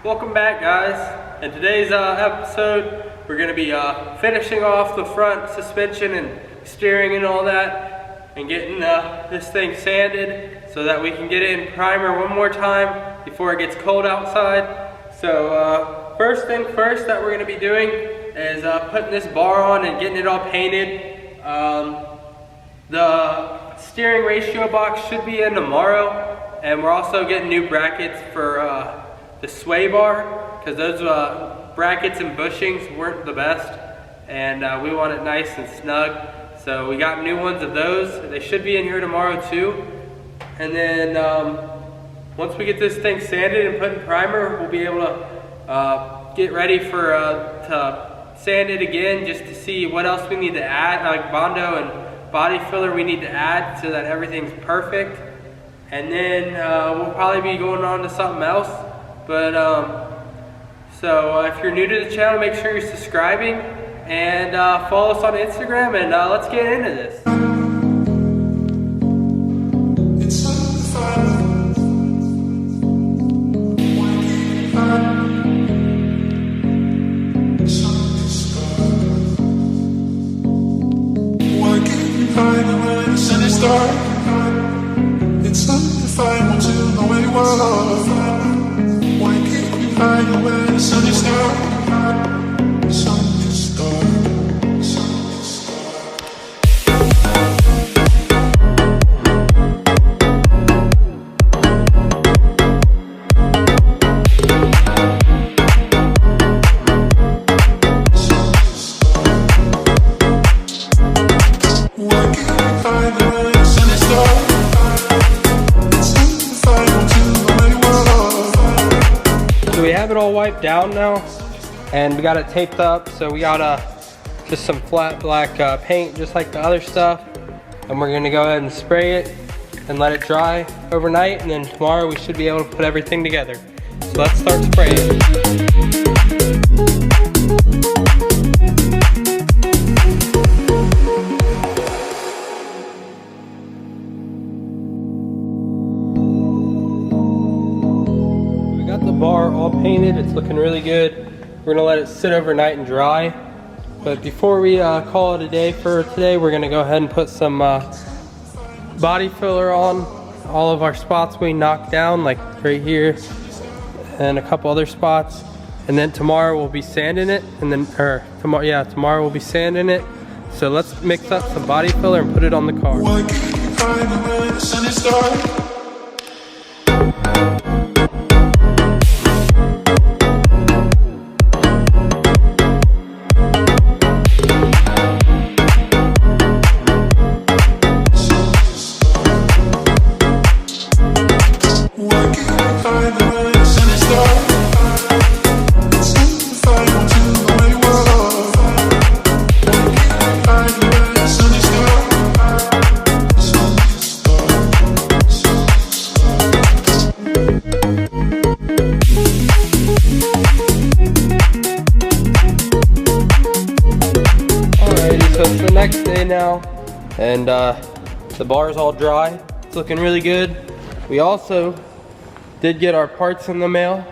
Welcome back, guys. In today's episode, we're going to be finishing off the front suspension and steering and all that, and getting this thing sanded so that we can get it in primer one more time before it gets cold outside. So first thing first that we're going to be doing is putting this bar on and getting it all painted. The steering ratio box should be in tomorrow, and we're also getting new brackets for the sway bar, because those brackets and bushings weren't the best, and we want it nice and snug. So we got new ones of those. They should be in here tomorrow too. And then once we get this thing sanded and put in primer, we'll be able to get ready for to sand it again, just to see what else we need to add, like Bondo and body filler we need to add so that everything's perfect. And then we'll probably be going on to something else. But so if you're new to the channel, make sure you're subscribing and follow us on Instagram, and let's get into this. It's undefined until you know where you are. Why can't you find where the sun is dark? Sun is dark. Sun is dark. Why can't you find where the sun is dark? So we have it all wiped down now, and we got it taped up. So we got just some flat black paint, just like the other stuff, and we're gonna go ahead and spray it and let it dry overnight, and then tomorrow we should be able to put everything together. So let's start spraying. Bar all painted, it's looking really good. We're gonna let it sit overnight and dry. But before we call it a day for today, we're gonna go ahead and put some body filler on all of our spots we knocked down, like right here and a couple other spots. And then tomorrow we'll be sanding it, and then tomorrow we'll be sanding it. So let's mix up some body filler and put it on the car. Why can't you find where the sun is dark? So it's the next day now, and the bar's all dry. It's looking really good. We also did get our parts in the mail,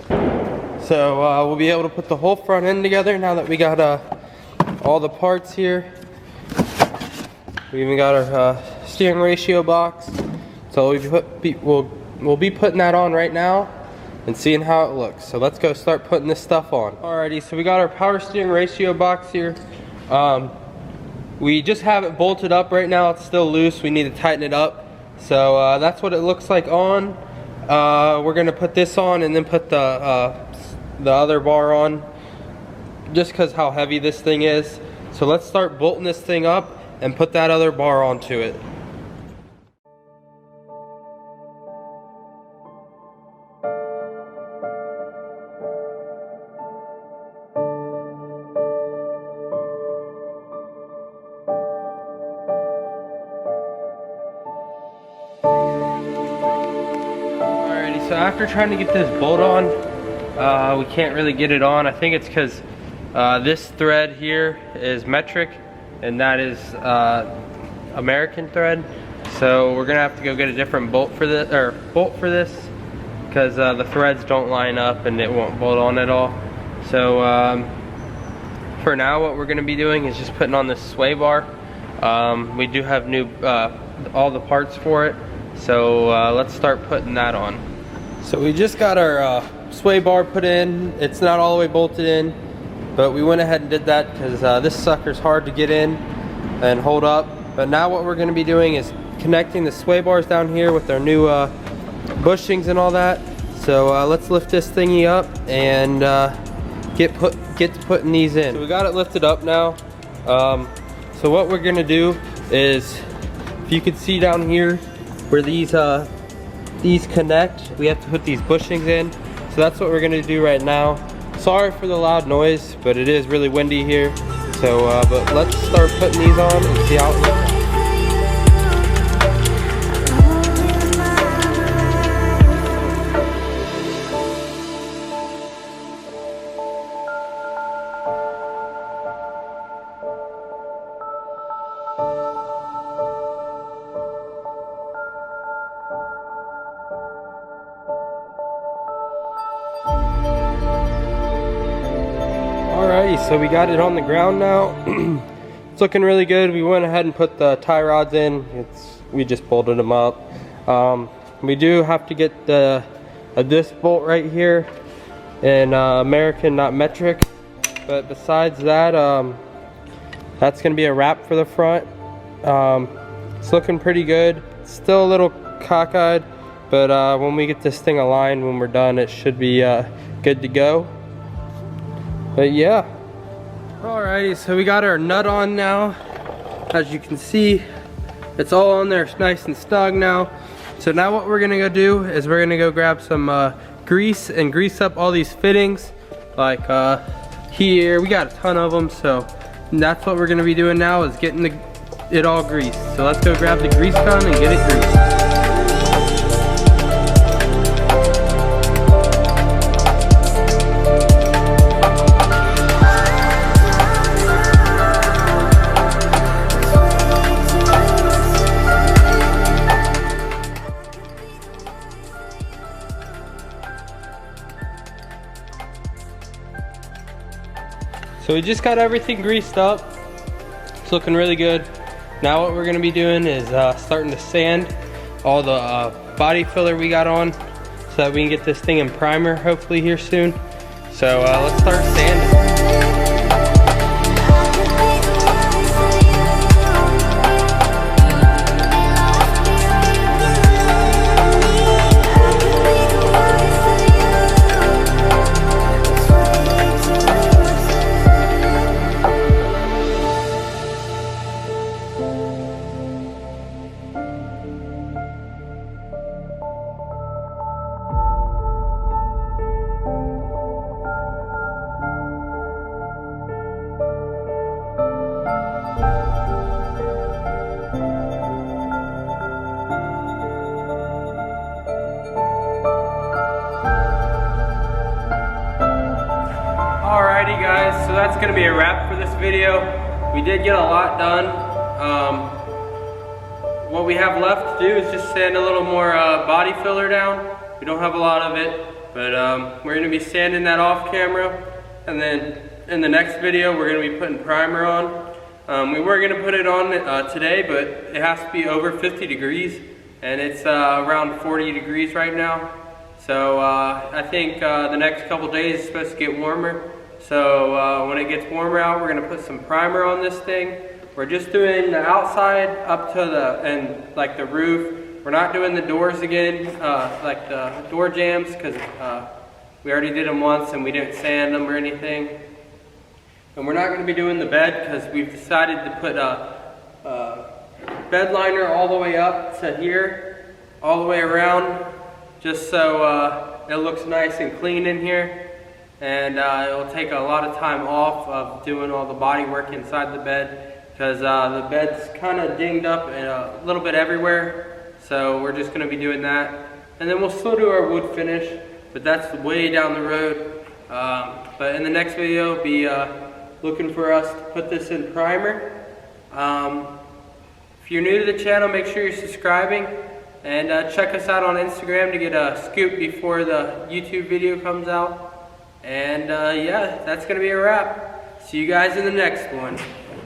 so we'll be able to put the whole front end together now that we got all the parts here. We even got our steering ratio box, so we'll be putting that on right now and seeing how it looks. So let's go start putting this stuff on. Alrighty, so we got our power steering ratio box here. We just have it bolted up right now. It's still loose. We need to tighten it up. So that's what it looks like on. We're gonna put this on and then put the other bar on, just because how heavy this thing is. So let's start bolting this thing up and put that other bar onto it. So after trying to get this bolt on, we can't really get it on. I think it's because this thread here is metric and that is American thread. So we're gonna have to go get a different bolt for this, because the threads don't line up and it won't bolt on at all. So for now what we're going to be doing is just putting on this sway bar. We do have new all the parts for it, so let's start putting that on. So we just got our sway bar put in. It's not all the way bolted in, but we went ahead and did that because this sucker's hard to get in and hold up. But now what we're going to be doing is connecting the sway bars down here with our new bushings and all that. So let's lift this thingy up and get to putting these in. So we got it lifted up now. So what we're gonna do is, if you can see down here where these connect, we have to put these bushings in. So that's what we're gonna do right now. Sorry for the loud noise, but it is really windy here. So, but let's start putting these on and see how it looks. Alrighty, so we got it on the ground now. It's looking really good. We went ahead and put the tie rods in. We just bolted them up. We do have to get a disc bolt right here in American, not metric. But besides that, that's going to be a wrap for the front. It's looking pretty good. It's still a little cockeyed, but when we get this thing aligned, when we're done, it should be good to go. But yeah. Alrighty, so we got our nut on now. As you can see, it's all on there, it's nice and snug now. So now what we're gonna go do is we're gonna go grab some grease and grease up all these fittings. Like here, we got a ton of them, so that's what we're gonna be doing now, is getting it all greased. So let's go grab the grease gun and get it greased. So we just got everything greased up. It's looking really good. Now what we're gonna be doing is starting to sand all the body filler we got on so that we can get this thing in primer hopefully here soon. So let's start sanding. Alrighty guys, so that's going to be a wrap for this video. We did get a lot done. What we have left to do is just sand a little more body filler down. We don't have a lot of it, but we're going to be sanding that off camera. And then in the next video, we're going to be putting primer on. We were going to put it on today, but it has to be over 50 degrees. And it's around 40 degrees right now. So I think the next couple days is supposed to get warmer. So when it gets warmer out, we're gonna put some primer on this thing. We're just doing the outside up to like the roof. We're not doing the doors again, like the door jambs, because we already did them once and we didn't sand them or anything. And we're not gonna be doing the bed because we've decided to put a bed liner all the way up to here, all the way around, just so it looks nice and clean in here. And it'll take a lot of time off of doing all the body work inside the bed, because the bed's kind of dinged up and a little bit everywhere. So we're just going to be doing that. And then we'll still do our wood finish, but that's way down the road. But in the next video, be looking for us to put this in primer. If you're new to the channel, make sure you're subscribing. And check us out on Instagram to get a scoop before the YouTube video comes out. And yeah, that's going to be a wrap. See you guys in the next one.